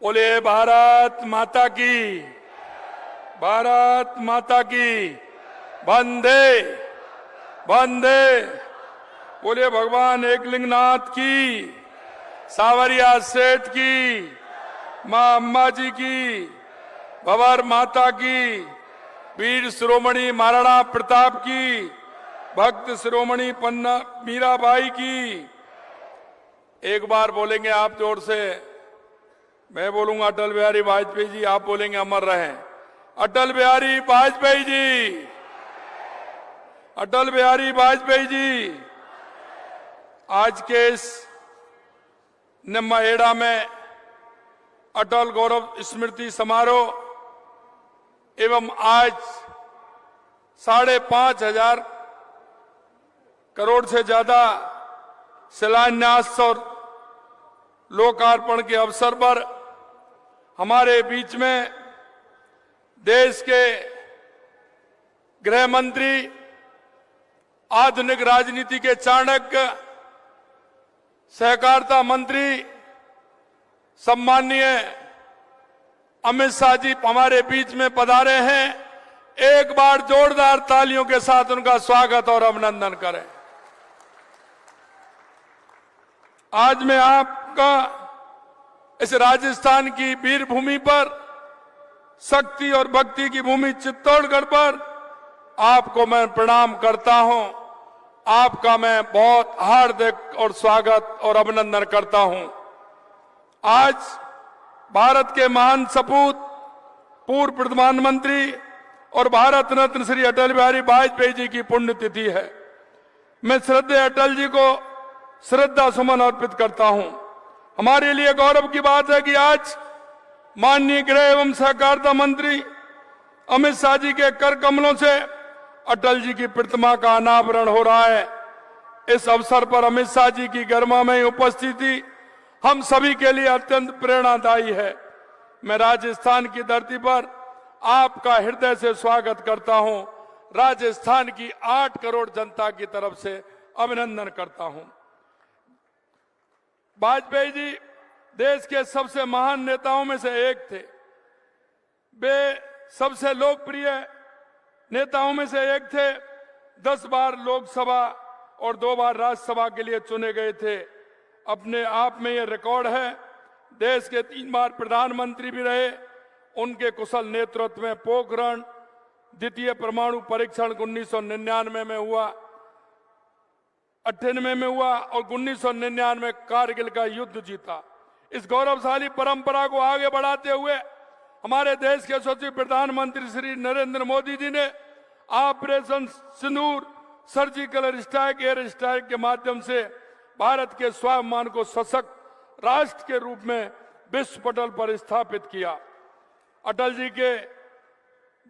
बोले भारत माता की, भारत माता की, वंदे वंदे। बोले भगवान एकलिंगनाथ की, सावरिया सेठ की, मां अम्मा जी की, भंवर माता की, वीर शिरोमणि महाराणा प्रताप की, भक्त शिरोमणि पन्ना मीराबाई की। एक बार बोलेंगे आप जोर से, मैं बोलूंगा अटल बिहारी वाजपेयी जी, आप बोलेंगे अमर रहें। अटल बिहारी वाजपेयी जी, अटल बिहारी वाजपेयी जी। आज के इस निम्माहेड़ा में अटल गौरव स्मृति समारोह एवं आज 5,500 करोड़ से ज्यादा शिलान्यास और लोकार्पण के अवसर पर हमारे बीच में देश के गृह मंत्री, आधुनिक राजनीति के चाणक्य, सहकारिता मंत्री सम्माननीय अमित शाह जी हमारे बीच में पधारे हैं। एक बार जोरदार तालियों के साथ उनका स्वागत और अभिनंदन करें। आज मैं आपका इस राजस्थान की वीर भूमि पर, शक्ति और भक्ति की भूमि चित्तौड़गढ़ पर आपको मैं प्रणाम करता हूं। आपका मैं बहुत हार्दिक और स्वागत और अभिनंदन करता हूं। आज भारत के महान सपूत, पूर्व प्रधानमंत्री और भारत रत्न श्री अटल बिहारी वाजपेयी जी की पुण्यतिथि है। मैं श्रद्धेय अटल जी को श्रद्धा सुमन अर्पित करता हूं। हमारे लिए गौरव की बात है कि आज माननीय गृह एवं सहकारिता मंत्री अमित शाह जी के कर कमलों से अटल जी की प्रतिमा का अनावरण हो रहा है। इस अवसर पर अमित शाह जी की गरिमामय उपस्थिति हम सभी के लिए अत्यंत प्रेरणादायी है। मैं राजस्थान की धरती पर आपका हृदय से स्वागत करता हूं। राजस्थान की 8 करोड़ जनता की तरफ से अभिनंदन करता हूं। वाजपेयी जी देश के सबसे महान नेताओं में से एक थे। वे सबसे लोकप्रिय नेताओं में से एक थे। 10 बार लोकसभा और 2 बार राज्यसभा के लिए चुने गए थे। अपने आप में ये रिकॉर्ड है। देश के 3 बार प्रधानमंत्री भी रहे। उनके कुशल नेतृत्व में पोखरण द्वितीय परमाणु परीक्षण 1999 में हुआ, 98 में हुआ और 1999 में कारगिल का युद्ध जीता। इस गौरवशाली परंपरा को आगे बढ़ाते हुए हमारे देश के यशस्वी प्रधानमंत्री श्री नरेंद्र मोदी जी ने ऑपरेशन सिंदूर, सर्जिकल स्ट्राइक, एयर स्ट्राइक के माध्यम से भारत के स्वाभिमान को सशक्त राष्ट्र के रूप में विश्व पटल पर स्थापित किया। अटल जी के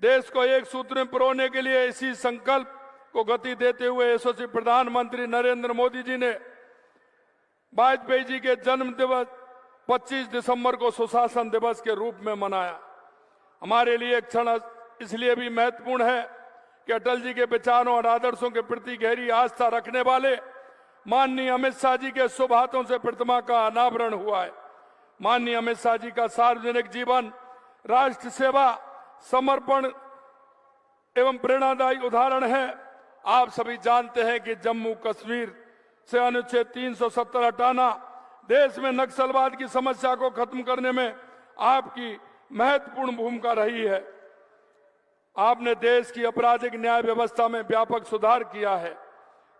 देश को एक सूत्र में पिरोने के लिए इसी संकल्प को गति देते हुए यशस्वी प्रधानमंत्री नरेंद्र मोदी जी ने वाजपेयी जी के जन्म दिवस 25 दिसंबर को सुशासन दिवस के रूप में मनाया। हमारे लिए एक क्षण इसलिए भी महत्वपूर्ण है कि अटल जी के विचारों और आदर्शों के प्रति गहरी आस्था रखने वाले माननीय अमित शाह जी के शुभ हाथों से प्रतिमा का अनावरण हुआ है। माननीय अमित शाह जी का सार्वजनिक जीवन, राष्ट्र सेवा, समर्पण एवं प्रेरणादायी उदाहरण है। आप सभी जानते हैं कि जम्मू कश्मीर से अनुच्छेद 370 हटाना देश में नक्सलवाद की समस्या को खत्म करने में आपकी महत्वपूर्ण भूमिका रही है। आपने देश की आपराधिक न्याय व्यवस्था में व्यापक सुधार किया है।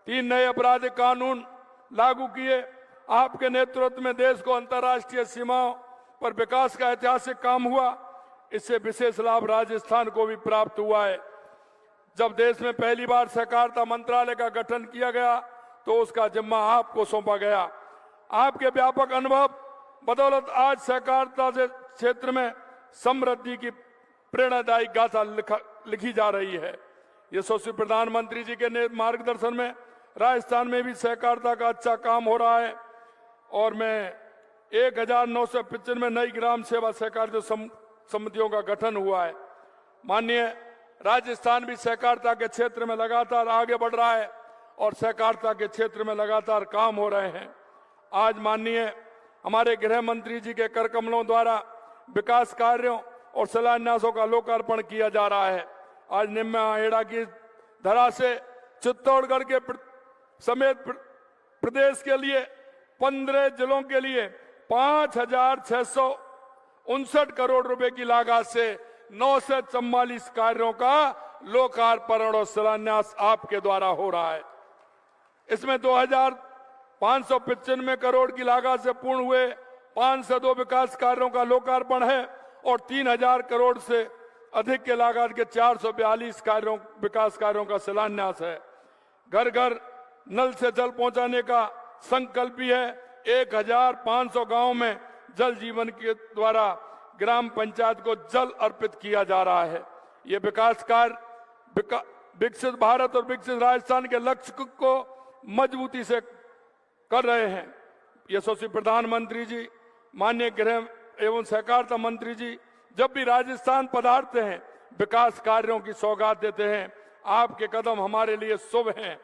3 नए आपराधिक कानून लागू किए। आपके नेतृत्व में देश को अंतर्राष्ट्रीय सीमाओं पर विकास का ऐतिहासिक काम हुआ। इससे विशेष लाभ राजस्थान को भी प्राप्त हुआ है। जब देश में पहली बार सहकारिता मंत्रालय का गठन किया गया तो उसका जिम्मा आपको सौंपा गया। आपके व्यापक अनुभव बदौलत आज सहकारिता से क्षेत्र में समृद्धि की प्रेरणादायी गाथा लिखी जा रही है। यशस्वी प्रधानमंत्री जी के मार्गदर्शन में राजस्थान में भी सहकारिता का अच्छा काम हो रहा है और मैं 1995 नई ग्राम सेवा सहकारिता समितियों का गठन हुआ है। माननीय राजस्थान भी सहकारिता के क्षेत्र में लगातार आगे बढ़ रहा है और सहकारिता के क्षेत्र में लगातार काम हो रहे हैं। आज माननीय हमारे गृह मंत्री जी के कर कमलों द्वारा विकास कार्यों और शिलान्यासों का लोकार्पण किया जा रहा है। आज निम्मा हेड़ा की धरा से चित्तौड़गढ़ के समेत प्रदेश के लिए 15 जिलों के लिए 5,659 करोड़ रुपए की लागत से 944 कार्यों का लोकार्पण और शिलान्यास आपके द्वारा हो रहा है। इसमें 2,595 करोड़ की लागत से पूर्ण हुए 502 विकास कार्यों का लोकार्पण है और 3,000 करोड़ से अधिक के लागत के 442 विकास कार्यों का शिलान्यास है। घर घर नल से जल पहुंचाने का संकल्प भी है। 1,500 गांव में जल जीवन के द्वारा ग्राम पंचायत को जल अर्पित किया जा रहा है। ये विकास कार्य विकसित भारत और विकसित राजस्थान के लक्ष्य को मजबूती से कर रहे हैं। यशस्वी प्रधानमंत्री जी, माननीय गृह एवं सहकारिता मंत्री जी जब भी राजस्थान पधारते हैं विकास कार्यों की सौगात देते हैं। आपके कदम हमारे लिए शुभ हैं।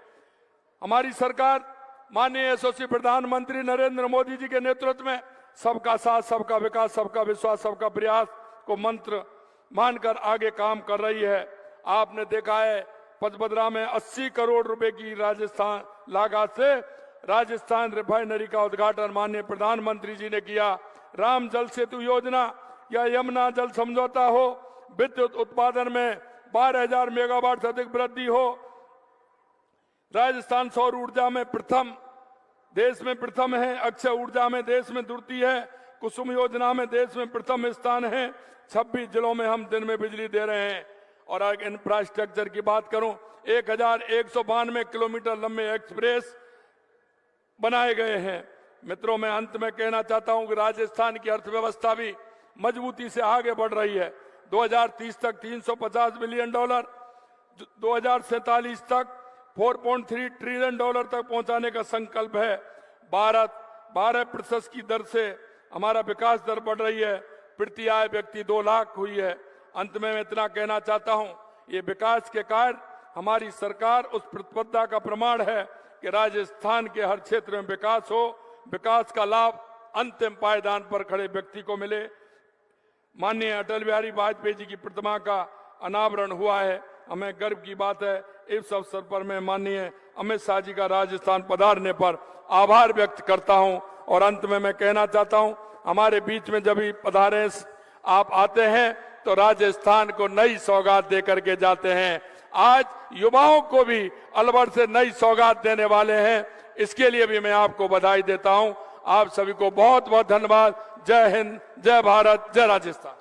हमारी सरकार माननीय यशस्वी प्रधानमंत्री नरेंद्र मोदी जी के नेतृत्व में सबका साथ, सबका विकास, सबका विश्वास, सबका प्रयास को मंत्र मानकर आगे काम कर रही है। आपने देखा है पचबदरा में 80 करोड़ रुपए की राजस्थान लागत से राजस्थान रिफाइनरी का उद्घाटन माननीय प्रधानमंत्री जी ने किया। राम जल सेतु योजना या यमुना जल समझौता हो, विद्युत उत्पादन में 12,000 मेगावाट से अधिक वृद्धि हो, राजस्थान सौर ऊर्जा में देश में प्रथम है, अक्षय ऊर्जा में देश में द्वितीय है, कुसुम योजना में देश में प्रथम स्थान है। 26 जिलों में हम दिन में बिजली दे रहे हैं। और अगर इंफ्रास्ट्रक्चर की बात करूं, 1,192 किलोमीटर लंबे एक्सप्रेस बनाए गए हैं। मित्रों, मैं अंत में कहना चाहता हूं कि राजस्थान की अर्थव्यवस्था भी मजबूती से आगे बढ़ रही है। 2030 तक $350 बिलियन, 2047 तक $4.3 ट्रिलियन तक पहुंचाने का संकल्प है। भारत 12% की दर से हमारा विकास दर बढ़ रही है। प्रति आय व्यक्ति 2 लाख हुई है। अंत में मैं इतना कहना चाहता हूं, ये विकास के कार्य हमारी सरकार उस प्रतिबद्धता का प्रमाण है कि राजस्थान के हर क्षेत्र में विकास हो, विकास का लाभ अंतिम पायदान पर खड़े व्यक्ति को मिले। माननीय अटल बिहारी वाजपेयी जी की प्रतिमा का अनावरण हुआ है। हमें गर्व की बात है। इस अवसर पर मैं माननीय अमित शाह जी का राजस्थान पधारने पर आभार व्यक्त करता हूं। और अंत में मैं कहना चाहता हूं, हमारे बीच में जब भी पधारे आप आते हैं तो राजस्थान को नई सौगात दे करके जाते हैं। आज युवाओं को भी अलवर से नई सौगात देने वाले हैं। इसके लिए भी मैं आपको बधाई देता हूं। आप सभी को बहुत बहुत धन्यवाद। जय हिंद, जय भारत, जय राजस्थान।